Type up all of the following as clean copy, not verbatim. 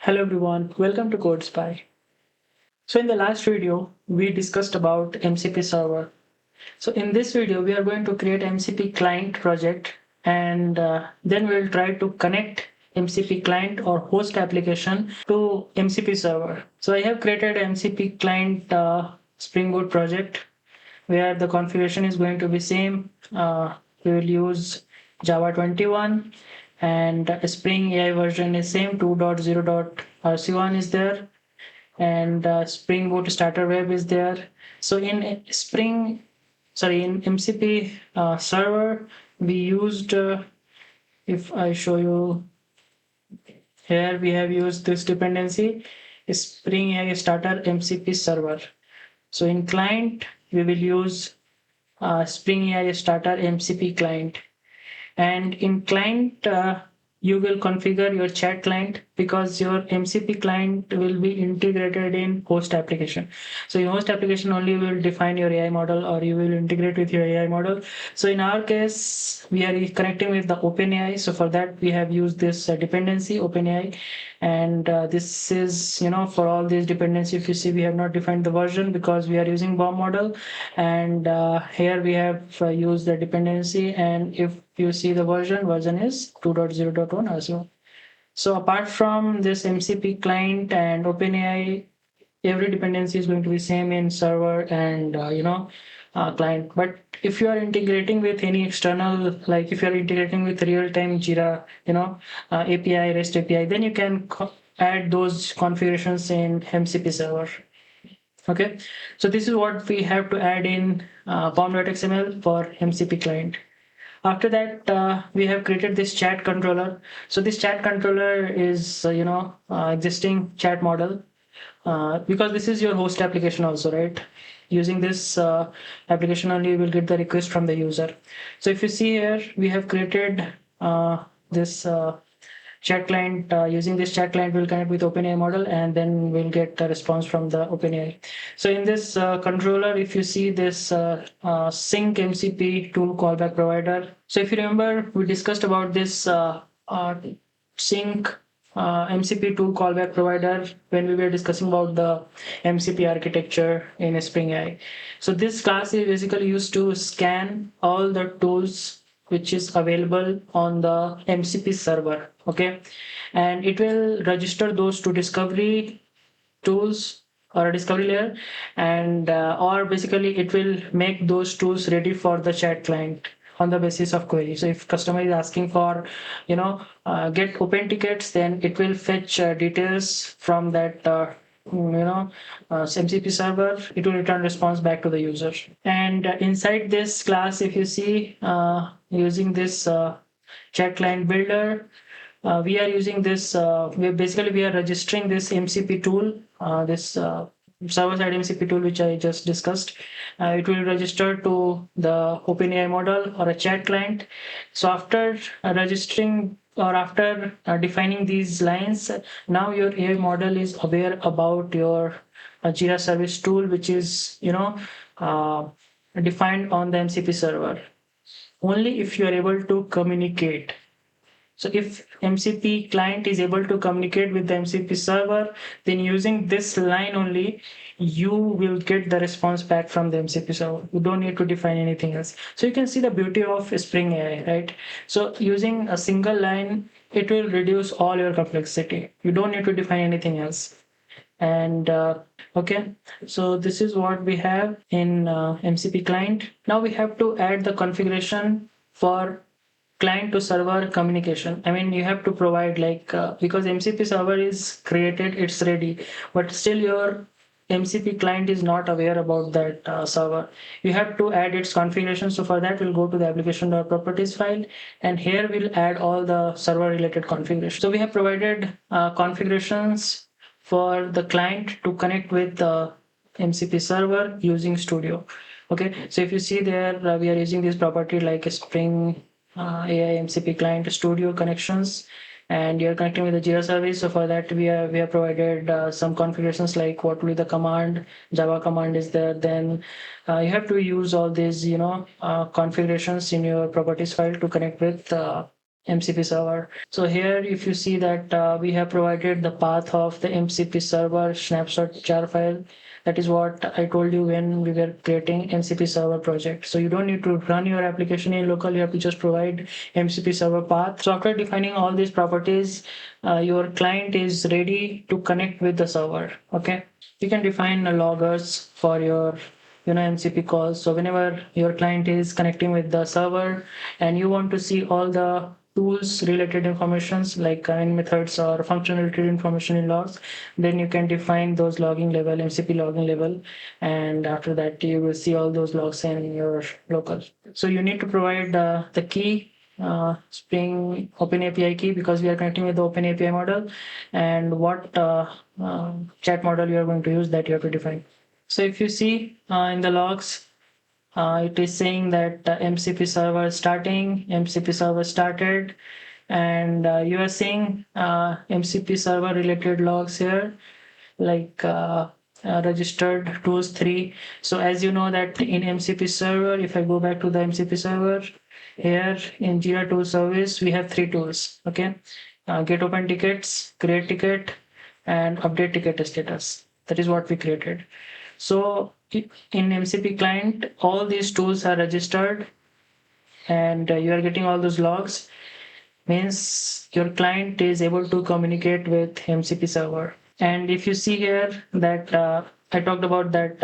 Hello everyone, welcome to Code Spy. So in the last video, we discussed about MCP server. So in this video, we are going to create MCP client project and then we'll try to connect MCP client or host application to MCP server. So I have created MCP client Spring Boot project where the configuration is going to be same. We will use Java 21 and Spring AI version is same 2.0.rc1 is there and Spring Boot starter web is there. So in MCP server we used if I show you here, we have used this dependency Spring AI starter MCP server. So in client we will use Spring AI starter MCP client, and in client you will configure your chat client because your MCP client will be integrated in host application. So in host application only will define your AI model or you will integrate with your AI model. So in our case, we are connecting with the OpenAI. So for that, we have used this dependency OpenAI. And this is, for all these dependency, if you see, we have not defined the version because we are using BOM model. And here we have used the dependency. And if you see the version is 2.0.1 also. So apart from this MCP client and OpenAI, every dependency is going to be same in server and client. But if you are integrating with any external, like if you are integrating with real-time Jira, API, REST API, then you can add those configurations in MCP server. Okay, so this is what we have to add in pom.xml for MCP client. After that, we have created this chat controller. So this chat controller is, existing chat model because this is your host application also, right? Using this application only, you will get the request from the user. So if you see here, we have created this chat client. Using this chat client, we'll connect with OpenAI model and then we'll get a response from the OpenAI. So in this controller, if you see this sync MCP tool callback provider. So if you remember, we discussed about this sync MCP tool callback provider when we were discussing about the MCP architecture in Spring AI. So this class is basically used to scan all the tools which is available on the MCP server, okay? And it will register those to discovery tools or a discovery layer, and or basically it will make those tools ready for the chat client on the basis of query. So if customer is asking for, get open tickets, then it will fetch details from that MCP server. It will return response back to the user. And inside this class, if you see, using this chat client builder, we are using this, we are registering this MCP tool, this server-side MCP tool, which I just discussed. It will register to the OpenAI model or a chat client. So after registering or after defining these lines, now your AI model is aware about your Jira service tool, which is, defined on the MCP server. Only if you are able to communicate. So if MCP client is able to communicate with the MCP server, then using this line only, you will get the response back from the MCP server. You don't need to define anything else. So you can see the beauty of Spring AI, right? So using a single line, it will reduce all your complexity. You don't need to define anything else. And okay, so this is what we have in MCP client. Now we have to add the configuration for client to server communication. I mean, you have to provide because MCP server is created, it's ready, but still your MCP client is not aware about that server. You have to add its configuration. So for that, we'll go to the application.properties file, and here we'll add all the server related configuration. So we have provided configurations for the client to connect with the MCP server using Studio. Okay, so if you see there, we are using this property like a Spring AI MCP client Studio connections, and you're connecting with the Jira service. So for that, we have provided some configurations like what will be the command, Java command is there. Then you have to use all these configurations in your properties file to connect with MCP server. So here, if you see that we have provided the path of the MCP server snapshot jar file. That is what I told you when we were creating MCP server project. So you don't need to run your application in local. You have to just provide MCP server path. So after defining all these properties, your client is ready to connect with the server. Okay, you can define loggers for your MCP calls. So whenever your client is connecting with the server and you want to see all the tools related informations like methods or function related information in logs, then you can define those logging level, MCP logging level, and after that you will see all those logs in your local. So you need to provide the key, Spring OpenAPI key, because we are connecting with the OpenAPI model, and what chat model you are going to use, that you have to define. So if you see in the logs, it is saying that MCP server starting, MCP server started, and you are seeing MCP server related logs here, like registered tools 3. So as you know that in MCP server, if I go back to the MCP server, here in Jira tool service, we have 3 tools. Okay, get open tickets, create ticket, and update ticket status. That is what we created. So in MCP client, all these tools are registered, and you are getting all those logs. Means your client is able to communicate with MCP server. And if you see here that I talked about that,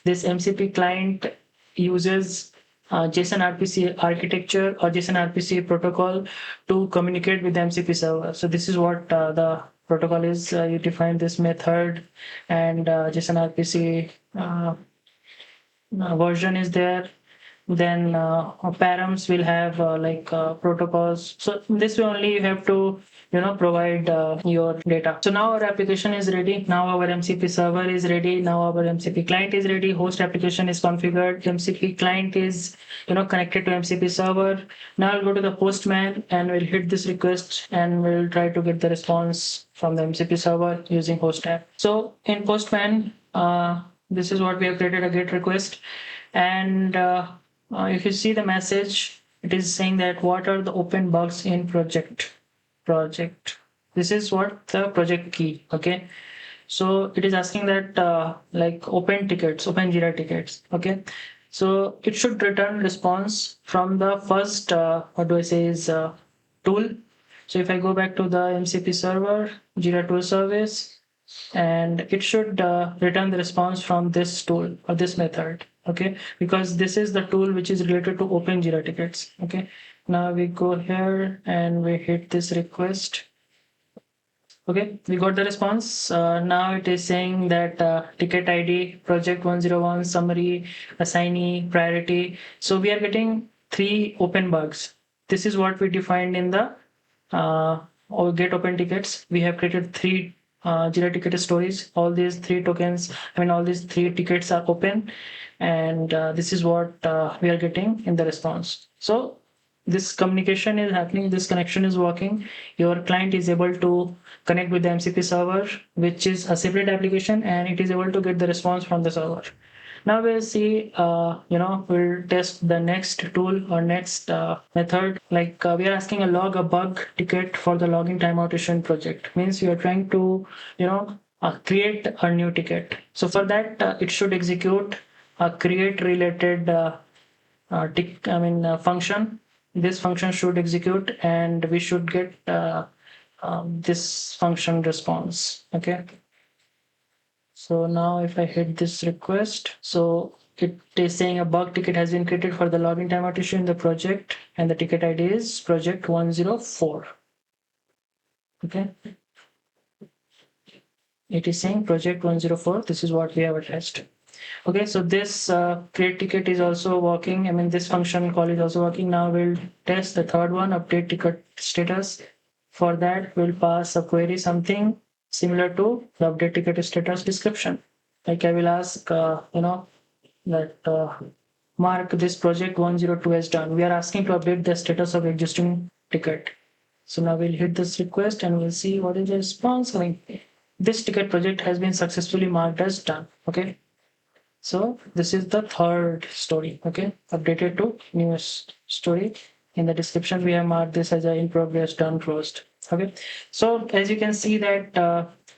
this MCP client uses JSON RPC architecture or JSON RPC protocol to communicate with the MCP server. So this is what the protocol is. You define this method, and JSON RPC version is there. Then params will have protocols. So this way only you have to provide your data. So now our application is ready. Now our MCP server is ready. Now our MCP client is ready. Host application is configured. MCP client is connected to MCP server. Now I'll go to the Postman and we'll hit this request and we'll try to get the response from the MCP server using host app. So in Postman, this is what we have created, a GET request. And if you see the message, it is saying that what are the open bugs in project. This is what the project key. Okay, so it is asking that like open Jira tickets. Okay, so it should return response from the first tool. So if I go back to the MCP server, Jira tool service, and it should return the response from this tool or this method. Okay, because this is the tool which is related to open Jira tickets. Okay, now we go here and we hit this request. Okay, we got the response. Now it is saying that ticket ID, project 101, summary, assignee, priority. So we are getting 3 open bugs. This is what we defined in the or get open tickets. We have created 3 Jira ticket stories. All these 3 tokens, all these 3 tickets are open, and this is what we are getting in the response. So this communication is happening, this connection is working. Your client is able to connect with the MCP server, which is a separate application, and it is able to get the response from the server. Now we'll see, we'll test the next tool or next method. Like we are asking a log a bug ticket for the login timeout issue in project. Means you are trying to, create a new ticket. So for that, it should execute a create related function. This function should execute, and we should get this function response. Okay. So now if I hit this request, so it is saying a bug ticket has been created for the login timeout issue in the project, and the ticket ID is project 104. Okay. It is saying project 104. This is what we have attached. Okay, so this create ticket is also working. This function call is also working. Now we'll test the third one, update ticket status. For that, we'll pass a query, something similar to the update ticket status description. Like I will ask, mark this project 102 as done. We are asking to update the status of existing ticket. So now we'll hit this request and we'll see what is the response. This ticket project has been successfully marked as done. Okay. So this is the third story. Okay, updated to newest story. In the description, we have marked this as a in progress done closed. Okay, so as you can see that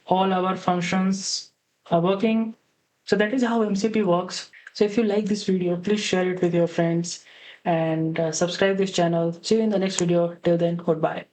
all our functions are working. So that is how MCP works. So if you like this video, please share it with your friends and subscribe this channel. See you in the next video. Till then, goodbye.